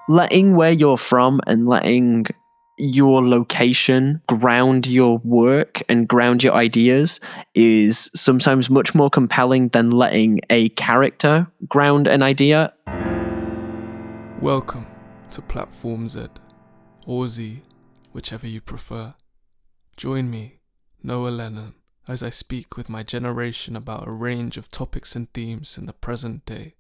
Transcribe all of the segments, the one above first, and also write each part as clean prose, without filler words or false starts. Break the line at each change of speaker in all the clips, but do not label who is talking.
letting where you're from and letting your location ground your work and ground your ideas is sometimes much more compelling than letting a character ground an idea.
Welcome to Platform Z, or Z, whichever you prefer. Join me, Noah Lennon, as I speak with my generation about a range of topics and themes in the present day.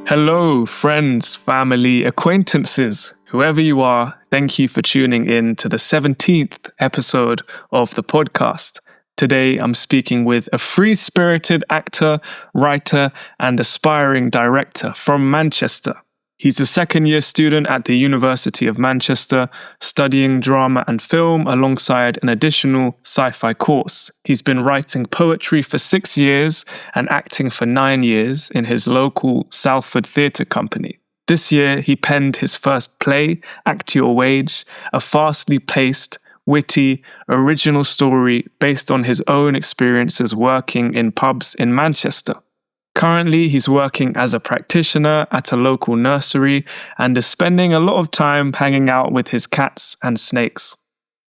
Hello, friends, family, acquaintances, whoever you are, thank you for tuning in to the 17th episode of the podcast. Today, I'm speaking with a free-spirited actor, writer, and aspiring director from Manchester. He's a second-year student at the University of Manchester, studying drama and film alongside an additional sci-fi course. He's been writing poetry for 6 years and acting for 9 years in his local Salford Theatre Company. This year, he penned his first play, Act Your Wage, a fastly paced, witty, original story based on his own experiences working in pubs in Manchester. Currently, he's working as a practitioner at a local nursery and is spending a lot of time hanging out with his cats and snakes.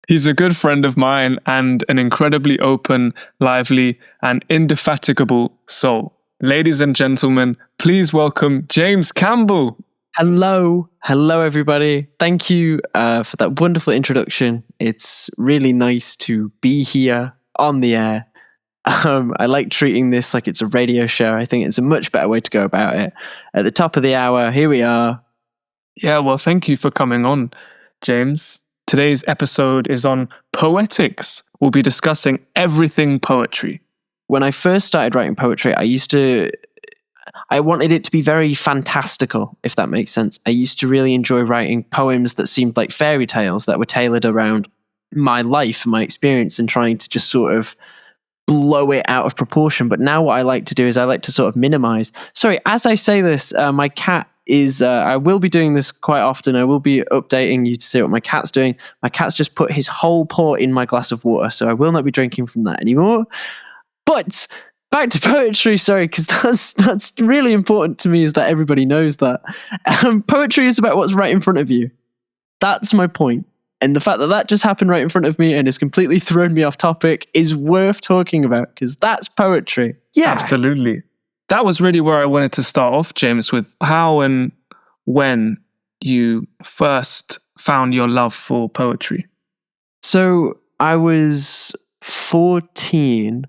He's a good friend of mine and an incredibly open, lively, and indefatigable soul. Ladies and gentlemen, please welcome James Campbell.
Hello everybody. Thank you for that wonderful introduction. It's really nice to be here on the air. I like treating this like it's a radio show. I think it's a much better way to go about it. At the top of the hour, here we are.
Yeah, well, thank you for coming on, James. Today's episode is on Poetics. We'll be discussing everything poetry.
When I first started writing poetry, I wanted it to be very fantastical, if that makes sense. I used to really enjoy writing poems that seemed like fairy tales that were tailored around my life and my experience and trying to just sort of blow it out of proportion. But now what I like to do is I like to sort of minimize. Sorry, as I say this, my cat is, I will be doing this quite often. I will be updating you to see what my cat's doing. My cat's just put his whole paw in my glass of water, so I will not be drinking from that anymore. But back to poetry, sorry, because that's really important to me, is that everybody knows that. Poetry is about what's right in front of you. That's my point. And the fact that that just happened right in front of me and has completely thrown me off topic is worth talking about, because that's poetry. Yeah.
Absolutely. That was really where I wanted to start off, James, with how and when you first found your love for poetry.
So I was 14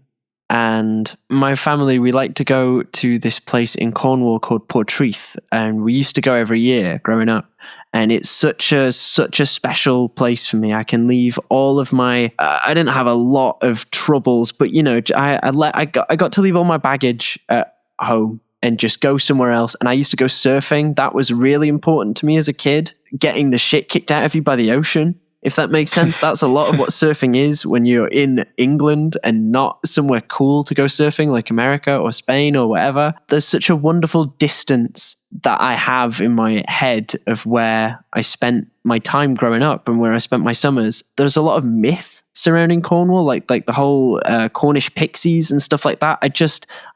and my family, we like to go to this place in Cornwall called Poetics, and we used to go every year growing up. And it's such a special place for me. I can leave all of my. I didn't have a lot of troubles, but you know, I got to leave all my baggage at home and just go somewhere else. And I used to go surfing. That was really important to me as a kid. Getting the shit kicked out of you by the ocean, if that makes sense. That's a lot of what surfing is when you're in England and not somewhere cool to go surfing like America or Spain or whatever. There's such a wonderful distance that I have in my head of where I spent my time growing up and where I spent my summers. There's a lot of myth surrounding Cornwall, like the whole Cornish pixies and stuff like that.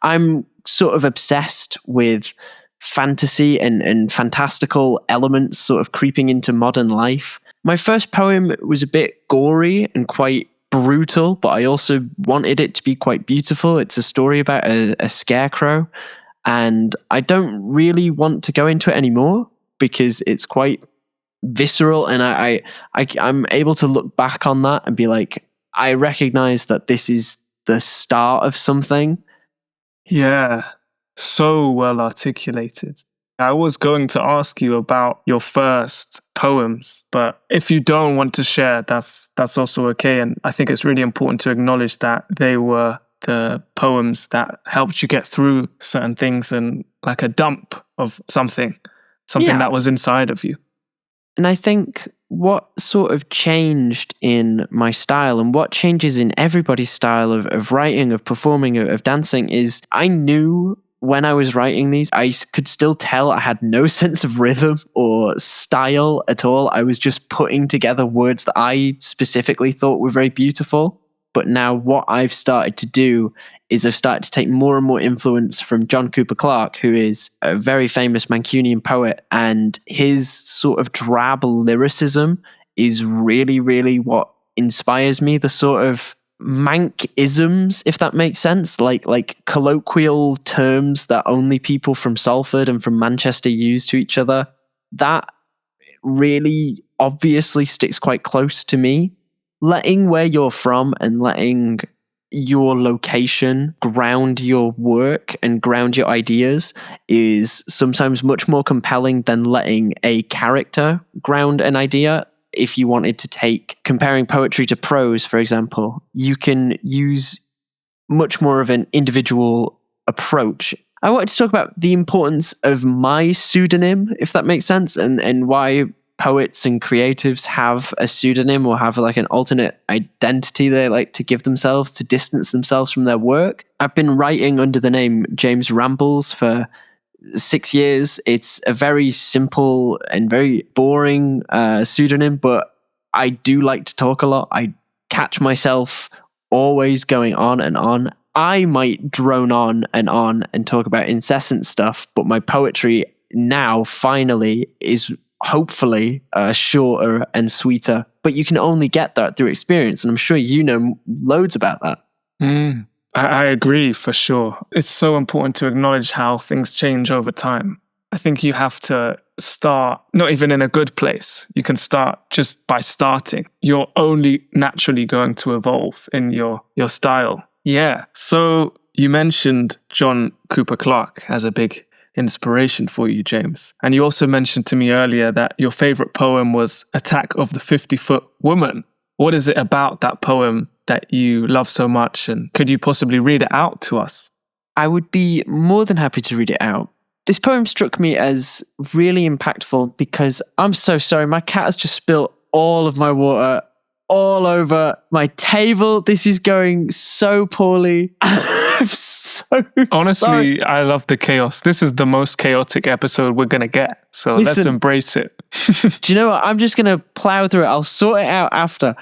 I'm sort of obsessed with fantasy and fantastical elements sort of creeping into modern life. My first poem was a bit gory and quite brutal, but I also wanted it to be quite beautiful. It's a story about a scarecrow, and I don't really want to go into it anymore because it's quite visceral, and I'm able to look back on that and be like, I recognize that this is the start of something.
Yeah, so well articulated. I was going to ask you about your first poems, but if you don't want to share, that's also okay. And I think it's really important to acknowledge that they were the poems that helped you get through certain things, and like a dump of something that was inside of you.
And I think what sort of changed in my style and what changes in everybody's style of writing, of performing, of dancing is I knew when I was writing these, I could still tell I had no sense of rhythm or style at all. I was just putting together words that I specifically thought were very beautiful. But now what I've started to do is I've started to take more and more influence from John Cooper Clarke, who is a very famous Mancunian poet, and his sort of drab lyricism is really, really what inspires me. The sort of Manc-isms, if that makes sense, like colloquial terms that only people from Salford and from Manchester use to each other. That really obviously sticks quite close to me. Letting where you're from and letting your location ground your work and ground your ideas is sometimes much more compelling than letting a character ground an idea. If you wanted to take comparing poetry to prose, for example, you can use much more of an individual approach. I wanted to talk about the importance of my pseudonym, if that makes sense, and why poets and creatives have a pseudonym or have like an alternate identity they like to give themselves to distance themselves from their work. I've been writing under the name James Rambles for 6 years. It's a very simple and very boring pseudonym, but I do like to talk a lot. I catch myself always going on and on. I might drone on and talk about incessant stuff, but my poetry now finally is hopefully shorter and sweeter. But you can only get that through experience, and I'm sure you know loads about that.
I agree for sure. It's so important to acknowledge how things change over time. I think you have to start, not even in a good place. You can start just by starting. You're only naturally going to evolve in your style. Yeah. So you mentioned John Cooper Clarke as a big inspiration for you, James. And you also mentioned to me earlier that your favorite poem was Attack of the 50-Foot Woman. What is it about that poem that you love so much? And could you possibly read it out to us?
I would be more than happy to read it out. This poem struck me as really impactful because I'm so sorry, my cat has just spilled all of my water all over my table. This is going so poorly. I'm so
Honestly,
sorry.
I love the chaos. This is the most chaotic episode we're going to get. So let's embrace it.
Do you know what? I'm just going to plow through it. I'll sort it out after.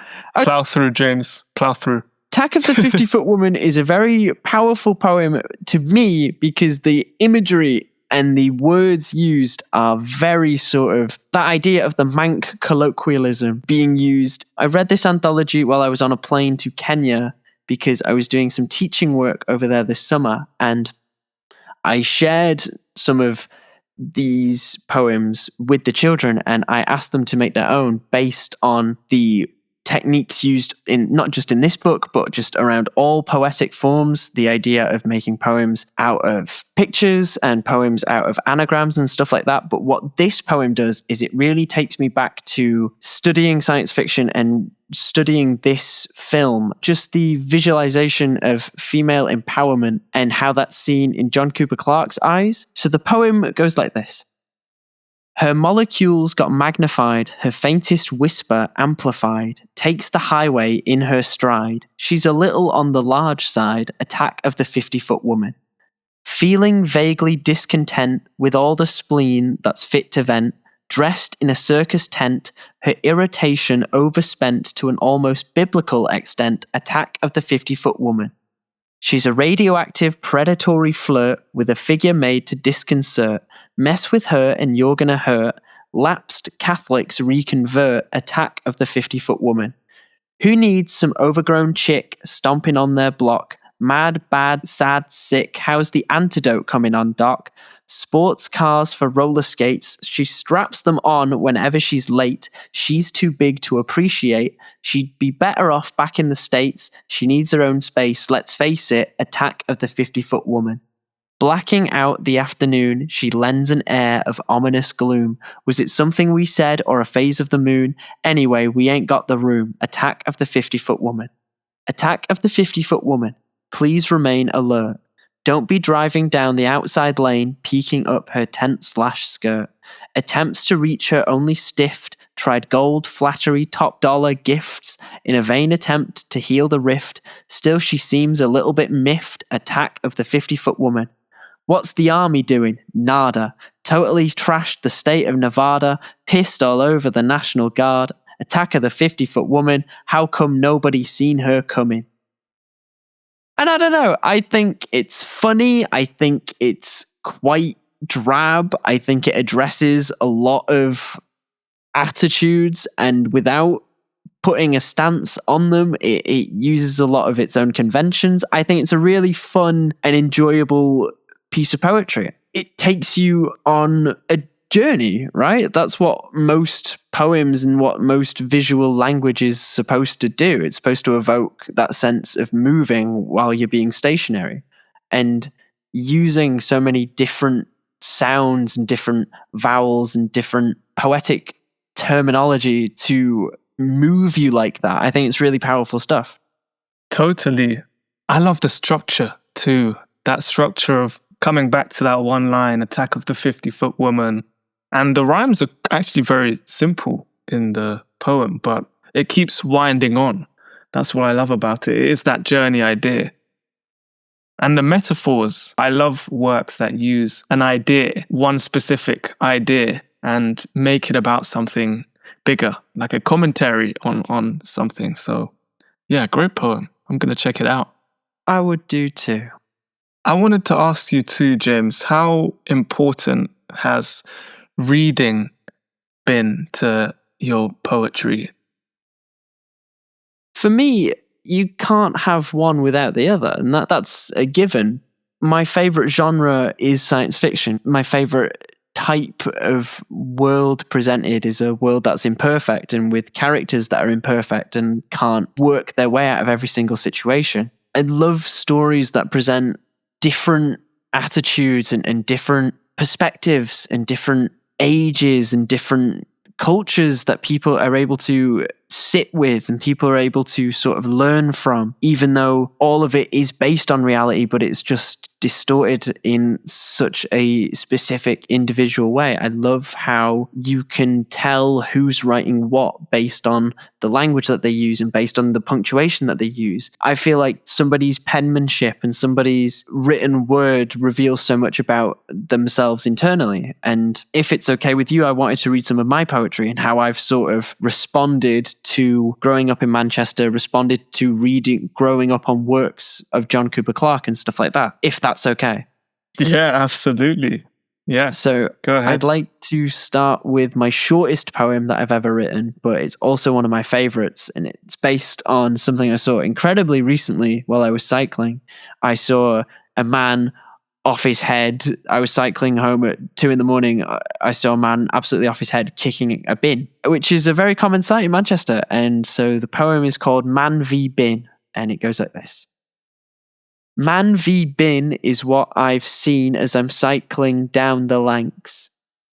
Plow through, James. Plow through.
Attack of the 50-Foot Woman is a very powerful poem to me because the imagery and the words used are very sort of that idea of the Manc colloquialism being used. I read this anthology while I was on a plane to Kenya because I was doing some teaching work over there this summer, and I shared some of these poems with the children, and I asked them to make their own based on the techniques used in not just in this book, but just around all poetic forms. The idea of making poems out of pictures and poems out of anagrams and stuff like that. But what this poem does is it really takes me back to studying science fiction and studying this film, just the visualization of female empowerment and how that's seen in John Cooper Clarke's eyes. So the poem goes like this. Her molecules got magnified, her faintest whisper amplified, takes the highway in her stride. She's a little on the large side, Attack of the 50-Foot Woman. Feeling vaguely discontent with all the spleen that's fit to vent, dressed in a circus tent, her irritation overspent to an almost biblical extent, Attack of the 50-Foot Woman. She's a radioactive, predatory flirt with a figure made to disconcert. Mess with her and you're gonna hurt. Lapsed Catholics reconvert. Attack of the 50-Foot Woman. Who needs some overgrown chick stomping on their block? Mad, bad, sad, sick. How's the antidote coming on, Doc? Sports cars for roller skates. She straps them on whenever she's late. She's too big to appreciate. She'd be better off back in the States. She needs her own space. Let's face it. Attack of the 50-Foot Woman. Blacking out the afternoon, she lends an air of ominous gloom. Was it something we said or a phase of the moon? Anyway, we ain't got the room. Attack of the 50-Foot Woman. Attack of the 50-Foot Woman. Please remain alert. Don't be driving down the outside lane, peeking up her tent/skirt. Attempts to reach her only stiffed, tried gold, flattery, top dollar gifts in a vain attempt to heal the rift. Still she seems a little bit miffed. Attack of the 50-Foot Woman. What's the army doing? Nada. Totally trashed the state of Nevada, pissed all over the National Guard. Attack of the 50-Foot Woman. How come nobody seen her coming? And I don't know, I think it's funny. I think it's quite drab. I think it addresses a lot of attitudes, and without putting a stance on them, it uses a lot of its own conventions. I think it's a really fun and enjoyable piece of poetry. It takes you on a journey, right? That's what most poems and what most visual language is supposed to do. It's supposed to evoke that sense of moving while you're being stationary. And using so many different sounds and different vowels and different poetic terminology to move you like that, I think it's really powerful stuff.
Totally. I love the structure too. That structure of coming back to that one line, attack of the 50-foot woman. And the rhymes are actually very simple in the poem, but it keeps winding on. That's what I love about it. It is that journey idea. And the metaphors, I love works that use an idea, one specific idea, and make it about something bigger, like a commentary on something. So yeah, great poem. I'm going to check it out.
I would do too.
I wanted to ask you too, James, how important has reading been to your poetry?
For me, you can't have one without the other, and that's a given. My favorite genre is science fiction. My favorite type of world presented is a world that's imperfect and with characters that are imperfect and can't work their way out of every single situation. I love stories that present different attitudes and different perspectives and different ages and different cultures that people are able to sit with and people are able to sort of learn from, even though all of it is based on reality, but it's just distorted in such a specific individual way. I love how you can tell who's writing what based on the language that they use and based on the punctuation that they use. I feel like somebody's penmanship and somebody's written word reveals so much about themselves internally. And if it's okay with you, I wanted to read some of my poetry and how I've sort of responded to growing up in Manchester, responded to reading, growing up on works of John Cooper Clarke and stuff like that, if that's okay.
Yeah, absolutely. Yeah.
So
go ahead.
I'd like to start with my shortest poem that I've ever written, but it's also one of my favorites. And it's based on something I saw incredibly recently while I was cycling. I saw a man off his head. I was cycling home at 2 a.m. I saw a man absolutely off his head kicking a bin, which is a very common sight in Manchester. And so the poem is called Man v Bin, and it goes like this. Man v bin is what I've seen as I'm cycling down the Lancs.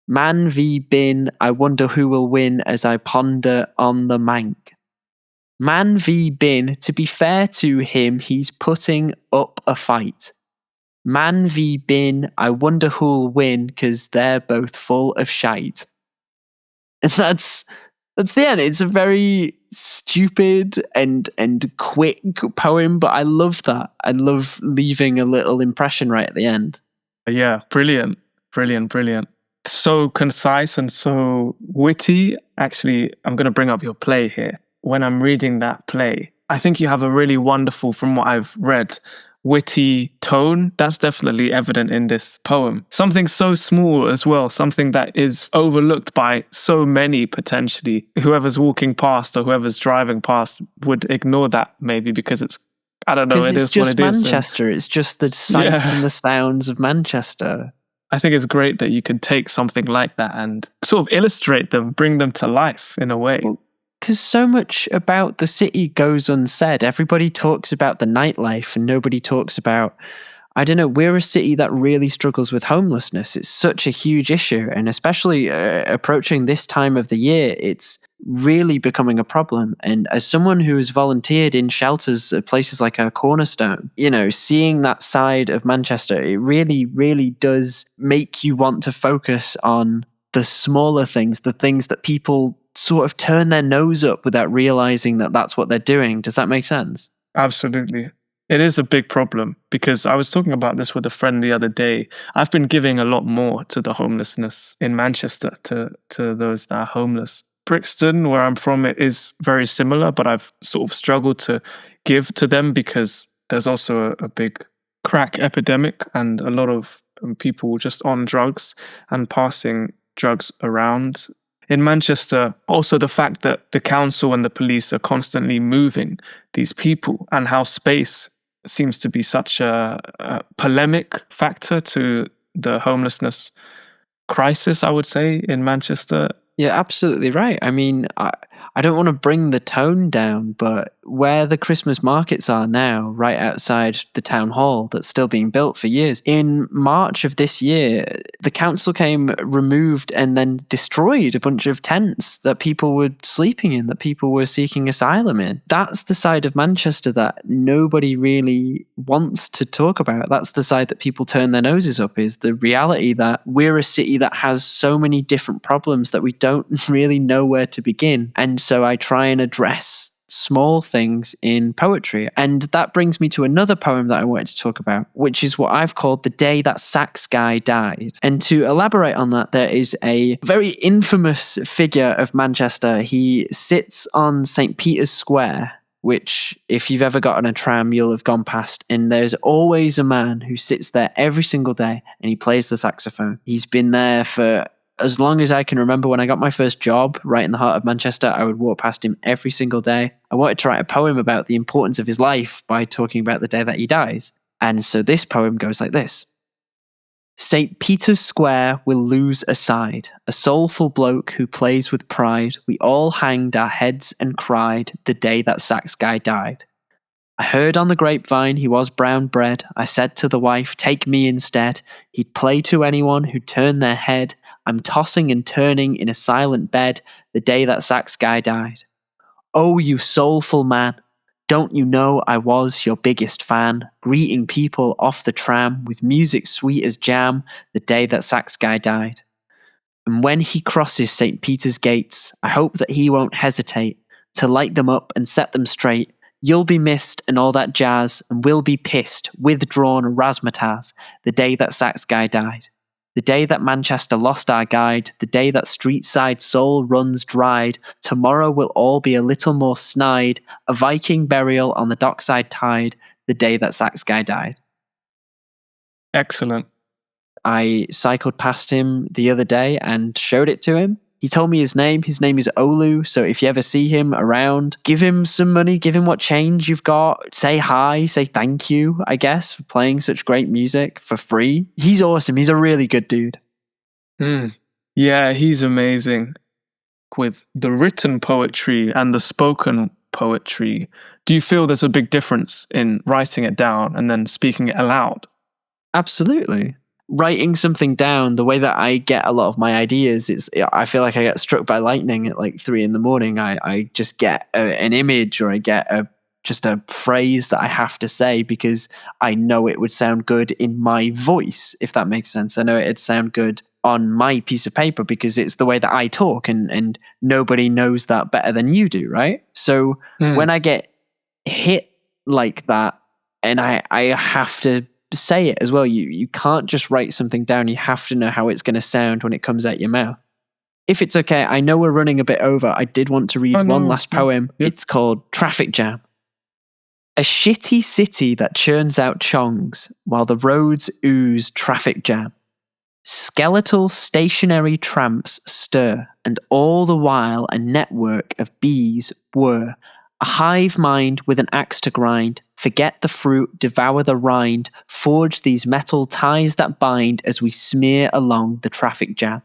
Man v bin, I wonder who will win as I ponder on the Mank. Man v bin, to be fair to him, he's putting up a fight. Man v bin, I wonder who'll win, 'cause they're both full of shite. And that's the end. It's a very stupid and quick poem, but I love that. I love leaving a little impression right at the end.
Yeah, brilliant. So concise and so witty. Actually, I'm going to bring up your play here. When I'm reading that play, I think you have a really wonderful, from what I've read, witty tone. That's definitely evident in this poem. Something so small as well, something that is overlooked by so many potentially. Whoever's walking past or whoever's driving past would ignore that maybe because it's, I don't know, it is what it is.
It's just Manchester. It's just the sights and the sounds of Manchester.
I think it's great that you can take something like that and sort of illustrate them, bring them to life in a way.
Because so much about the city goes unsaid. Everybody talks about the nightlife and nobody talks about, I don't know, we're a city that really struggles with homelessness. It's such a huge issue. And especially approaching this time of the year, it's really becoming a problem. And as someone who has volunteered in shelters at places like a Cornerstone, you know, seeing that side of Manchester, it really, really does make you want to focus on the smaller things, the things that people sort of turn their nose up without realizing that that's what they're doing. Does that make sense?
Absolutely. It is a big problem because I was talking about this with a friend the other day. I've been giving a lot more to the homelessness in Manchester, to those that are homeless. Brixton, where I'm from, it is very similar, but I've sort of struggled to give to them because there's also a big crack epidemic and a lot of people just on drugs and passing drugs around. In Manchester, also the fact that the council and the police are constantly moving these people, and how space seems to be such a polemic factor to the homelessness crisis, I would say, in Manchester.
You're absolutely right. I mean, I don't want to bring the tone down, but where the Christmas markets are now, right outside the town hall that's still being built for years, in March of this year, the council came, removed, and then destroyed a bunch of tents that people were sleeping in, that people were seeking asylum in. That's the side of Manchester that nobody really wants to talk about. That's the side that people turn their noses up, is the reality that we're a city that has so many different problems that we don't really know where to begin. And so I try and address small things in poetry. And that brings me to another poem that I wanted to talk about, which is what I've called The Day That Sax Guy Died. And to elaborate on that, there is a very infamous figure of Manchester. He sits on St. Peter's Square, which, if you've ever got on a tram, you'll have gone past. And there's always a man who sits there every single day and he plays the saxophone. He's been there for as long as I can remember. When I got my first job right in the heart of Manchester, I would walk past him every single day. I wanted to write a poem about the importance of his life by talking about the day that he dies. And so this poem goes like this. St. Peter's Square will lose a side, a soulful bloke who plays with pride. We all hanged our heads and cried the day that Sax Guy died. I heard on the grapevine he was brown bread. I said to the wife, take me instead. He'd play to anyone who'd turn their head. I'm tossing and turning in a silent bed the day that Sax Guy died. Oh, you soulful man, don't you know I was your biggest fan, greeting people off the tram with music sweet as jam the day that Sax Guy died. And when he crosses St. Peter's gates, I hope that he won't hesitate to light them up and set them straight. You'll be missed and all that jazz, and we'll be pissed, withdrawn razzmatazz the day that Sax Guy died. The day that Manchester lost our guide, the day that street-side soul runs dried, tomorrow will all be a little more snide, a Viking burial on the dockside tide, the day that Sax Guy died.
Excellent.
I cycled past him the other day and showed it to him. He told me his name. His name is Olu. So if you ever see him around, give him some money, give him what change you've got. Say hi, say thank you, I guess, for playing such great music for free. He's awesome. He's a really good dude.
Yeah, he's amazing. With the written poetry and the spoken poetry, do you feel there's a big difference in writing it down and then speaking it aloud?
Absolutely. Writing something down, the way that I get a lot of my ideas, I feel like I get struck by lightning at like 3 a.m. I just get an image, or I get just a phrase that I have to say because I know it would sound good in my voice, if that makes sense. I know it'd sound good on my piece of paper because it's the way that I talk, and nobody knows that better than you do, right? So when I get hit like that and I have to say it as well, you can't just write something down. You have to know how it's going to sound when it comes out your mouth. If it's okay, I know we're running a bit over. I did want to read one last poem.
Yeah.
It's called Traffic Jam. A shitty city that churns out chongs while the roads ooze traffic jam. Skeletal stationary tramps stir, and all the while a network of bees whir. A hive mind with an axe to grind, forget the fruit, devour the rind, forge these metal ties that bind as we smear along the traffic jam.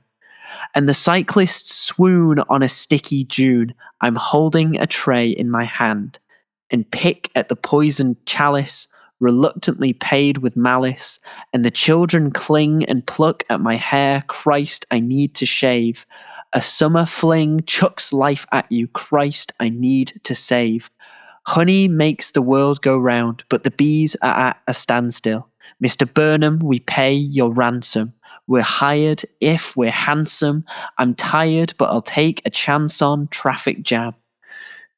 And the cyclists swoon on a sticky dune. I'm holding a tray in my hand, and pick at the poisoned chalice, reluctantly paid with malice, and the children cling and pluck at my hair. Christ, I need to shave. A summer fling chucks life at you. Christ, I need to save. Honey makes the world go round, but the bees are at a standstill. Mr. Burnham, we pay your ransom. We're hired if we're handsome. I'm tired, but I'll take a chance on traffic jam.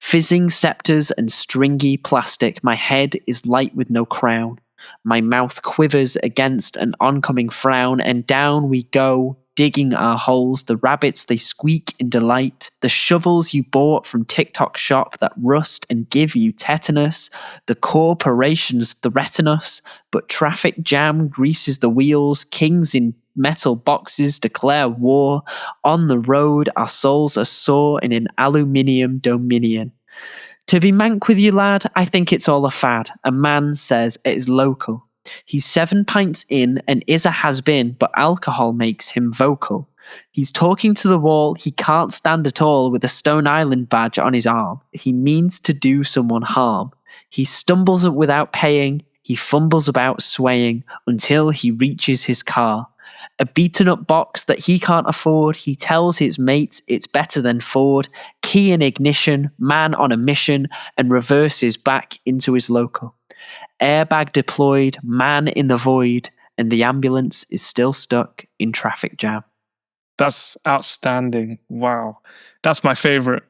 Fizzing scepters and stringy plastic, my head is light with no crown. My mouth quivers against an oncoming frown, and down we go, digging our holes. The rabbits, they squeak in delight. The shovels you bought from TikTok shop that rust and give you tetanus. The corporations threaten us, but traffic jam greases the wheels. Kings in metal boxes declare war. On the road, our souls are sore in an aluminium dominion. To be mank with you, lad, I think it's all a fad. A man says it is local. He's 7 pints in and is a has-been, but alcohol makes him vocal. He's talking to the wall, he can't stand at all with a Stone Island badge on his arm. He means to do someone harm. He stumbles without paying, he fumbles about swaying until he reaches his car. A beaten up box that he can't afford, he tells his mates it's better than Ford. Key in ignition, man on a mission, and reverses back into his local. Airbag deployed, man in the void, and the ambulance is still stuck in traffic jam.
That's outstanding. Wow. That's my favorite.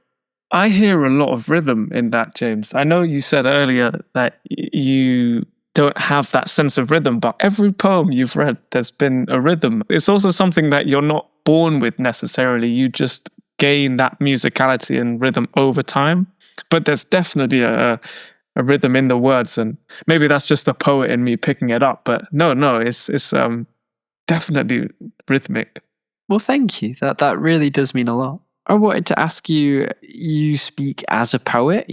I hear a lot of rhythm in that, James. I know you said earlier that you don't have that sense of rhythm, but every poem you've read, there's been a rhythm. It's also something that you're not born with necessarily. You just gain that musicality and rhythm over time. But there's definitely a rhythm in the words, and maybe that's just the poet in me picking it up. But no, it's definitely rhythmic.
Well, thank you. That really does mean a lot. I wanted to ask you, you speak as a poet,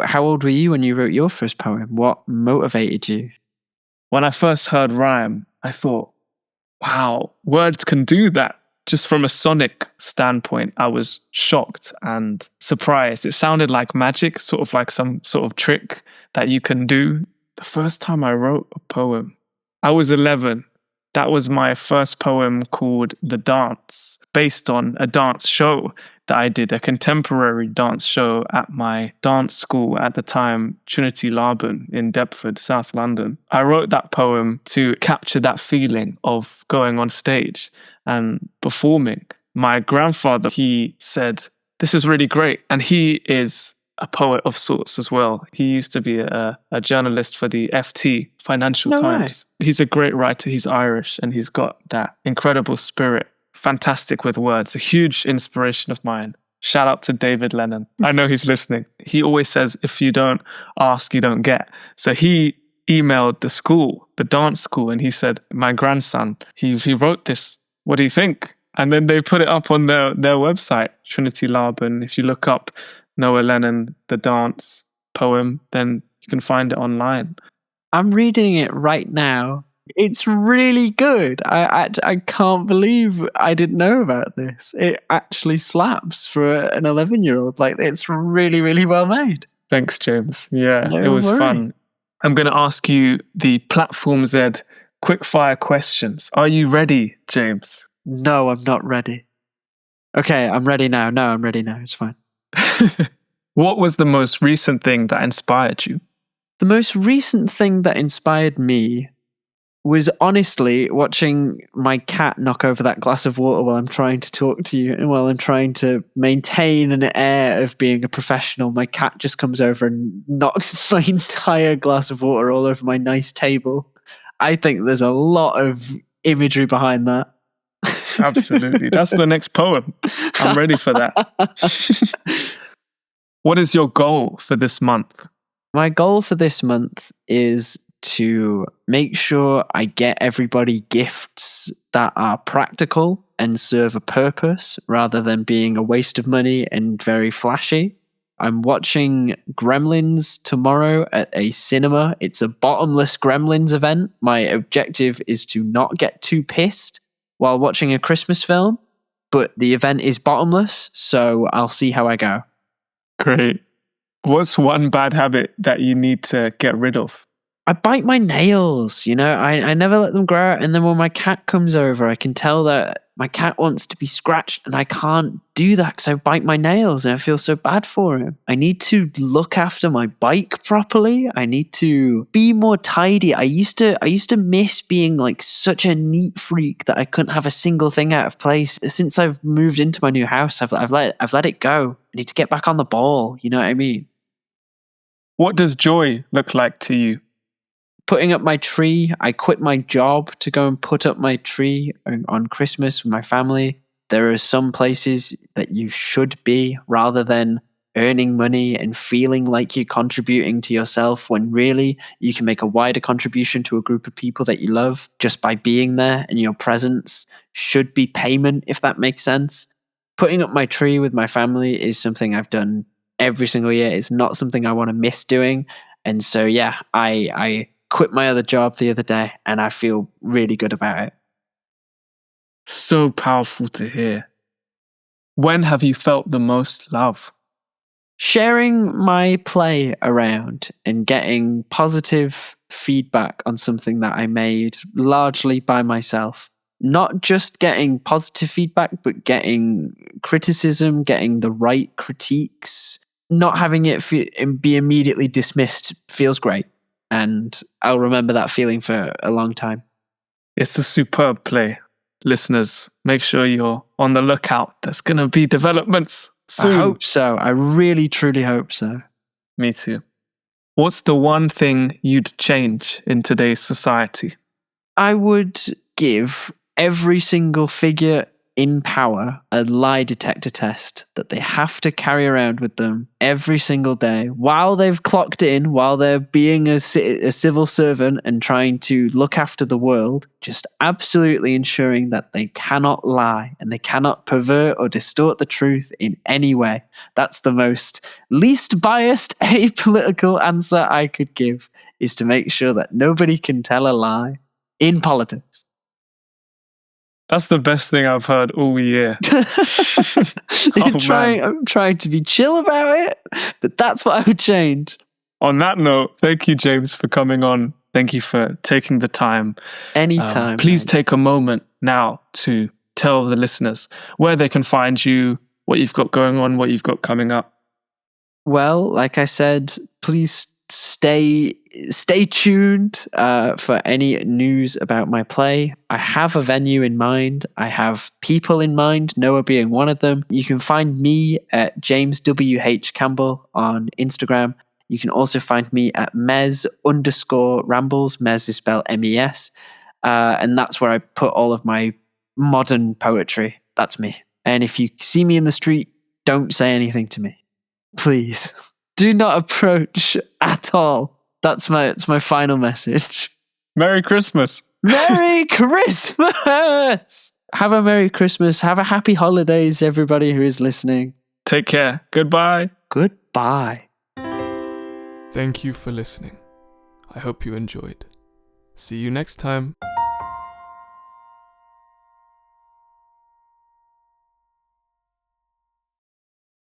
how old were you when you wrote your first poem? What motivated you?
When I first heard rhyme, I thought, wow, words can do that. Just from a sonic standpoint, I was shocked and surprised. It sounded like magic, sort of like some sort of trick that you can do. The first time I wrote a poem, I was 11. That was my first poem called The Dance, based on a dance show that I did, a contemporary dance show at my dance school at the time, Trinity Laban in Deptford, South London. I wrote that poem to capture that feeling of going on stage and performing. My grandfather, he said, "This is really great." And he is a poet of sorts as well. He used to be a journalist for the FT, Financial Times. He's a great writer. He's Irish and he's got that incredible spirit. Fantastic with words. A huge inspiration of mine. Shout out to David Lennon. I know he's listening. He always says, if you don't ask, you don't get. So he emailed the school, the dance school, and he said, my grandson, he wrote this. What do you think? And then they put it up on their website, Trinity Laban. If you look up Noah Lennon, the dance poem, then you can find it online.
I'm reading it right now. It's really good. I can't believe I didn't know about this. It actually slaps for an 11-year-old. Like, it's really, really well made.
Thanks, James. Yeah,
No
it was
worry.
fun. I'm going to ask you the Platform Z quickfire questions. Are you ready, James?
No, I'm not ready. Okay, I'm ready now. No, I'm ready now. It's fine.
What was the most recent thing that inspired you?
The most recent thing that inspired me was honestly watching my cat knock over that glass of water while I'm trying to talk to you and while I'm trying to maintain an air of being a professional. My cat just comes over and knocks my entire glass of water all over my nice table. I think there's a lot of imagery behind that.
Absolutely. That's the next poem. I'm ready for that. What is your goal for this month?
My goal for this month is to make sure I get everybody gifts that are practical and serve a purpose rather than being a waste of money and very flashy. I'm watching Gremlins tomorrow at a cinema. It's a bottomless Gremlins event. My objective is to not get too pissed while watching a Christmas film, but the event is bottomless, so I'll see how I go.
Great. What's one bad habit that you need to get rid of?
I bite my nails, I never let them grow out. And then when my cat comes over, I can tell that my cat wants to be scratched and I can't do that because I bite my nails and I feel so bad for him. I need to look after my bike properly. I need to be more tidy. I used to miss being like such a neat freak that I couldn't have a single thing out of place. Since I've moved into my new house, I've let it go. I need to get back on the ball. You know what I mean?
What does joy look like to you?
putting up my tree. I quit my job to go and put up my tree on Christmas with my family. There are some places that you should be rather than earning money and feeling like you're contributing to yourself when really you can make a wider contribution to a group of people that you love just by being there, and your presence should be payment, if that makes sense. Putting up my tree with my family is something I've done every single year. It's not something I want to miss doing. And so, yeah, I quit my other job the other day and I feel really good about it.
So powerful to hear. When have you felt the most love?
Sharing my play around and getting positive feedback on something that I made largely by myself. Not just getting positive feedback, but getting criticism, getting the right critiques. Not having it be immediately dismissed feels great. And I'll remember that feeling for a long time.
It's a superb play. Listeners, make sure you're on the lookout. There's going to be developments soon.
I hope so. I really, truly hope so.
Me too. What's the one thing you'd change in today's society?
I would give every single figure in power a lie detector test that they have to carry around with them every single day while they've clocked in, while they're being a civil servant and trying to look after the world, just absolutely ensuring that they cannot lie and they cannot pervert or distort the truth in any way. That's the most least biased, apolitical answer I could give, is to make sure that nobody can tell a lie in politics.
That's the best thing I've heard all year.
I'm trying to be chill about it, but that's what I would change.
On that note, thank you, James, for coming on. Thank you for taking the time.
Anytime.
Please take a moment now to tell the listeners where they can find you, what you've got going on, what you've got coming up.
Well, like I said, please stay tuned for any news about my play. I have a venue in mind. I have people in mind, Noah being one of them. You can find me at James W.H. Campbell on Instagram. You can also find me at Mez_Rambles. Mez is spelled MES. And that's where I put all of my modern poetry. That's me. And if you see me in the street, don't say anything to me. Please. Do not approach at all. That's my final message.
Merry Christmas.
Merry Christmas. Have a Merry Christmas. Have a happy holidays, everybody who is listening.
Take care. Goodbye.
Goodbye.
Thank you for listening. I hope you enjoyed. See you next time.